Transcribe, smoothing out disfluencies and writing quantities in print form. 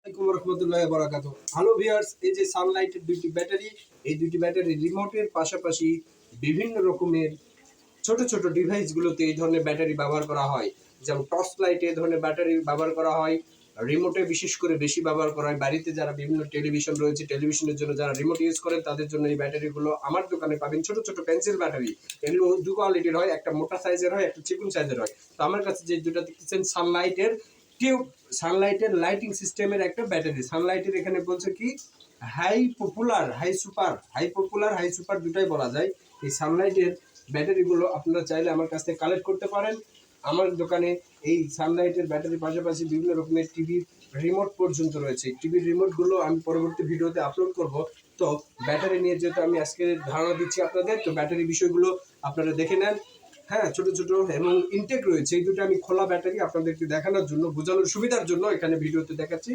আসসালামু আলাইকুম রহমতুল্লাহি ওয়া বারাকাতুহু। হ্যালো ভিউয়ার্স, এই যে সানলাইটের দুইটি ব্যাটারি, এই দুইটি ব্যাটারি রিমোটের পাশাপাশি বিভিন্ন রকমের ছোট ছোট ডিভাইসগুলোতে এই ধরনের ব্যাটারি ব্যবহার করা হয়। যেমন টর্চ লাইটে এই ধরনের ব্যাটারি ব্যবহার করা হয়, রিমোটে বিশেষ করে বেশি ব্যবহার করা হয়। বাড়িতে যারা বিভিন্ন টেলিভিশন রয়েছে, টেলিভিশনের জন্য যারা রিমোট ইউজ করেন তাদের জন্য এই ব্যাটারিগুলো আমার দোকানে পাবেন। ছোট ছোট পেন্সিল ব্যাটারি, এগুলো দু কোয়ালিটির হয়, একটা মোটা সাইজের হয়, একটা চিকন সাইজের হয়। তো আমার কাছে যে দুটো দেখতেছেন সানলাইটের টিউব, সানলাইটের লাইটিং সিস্টেমের একটা ব্যাটারি। সানলাইটের এখানে বলছে কি high popular, high super, high popular, high super দুটাই বলা যায়। এই সানলাইটের ব্যাটারিগুলো আপনারা চাইলে আমার কাছ থেকে কালেক্ট করতে পারেন। আমার দোকানে এই সানলাইটের ব্যাটারির পাশাপাশি বিভিন্ন রকমের টিভির রিমোট পর্যন্ত রয়েছে। টিভির রিমোটগুলো আমি পরবর্তী ভিডিওতে আপলোড করব। তো ব্যাটারি নিয়ে যেহেতু আমি আজকে ধারণা দিচ্ছি আপনাদের, তো ব্যাটারি বিষয়গুলো আপনারা দেখে নেন। হ্যাঁ, ছোট ছোট এবং ইনটেক রয়েছে। এই দুটো আমি খোলা ব্যাটারি আপনাদেরকে দেখানোর জন্য, বোঝানোর সুবিধার জন্য এখানে ভিডিওতে দেখাচ্ছি।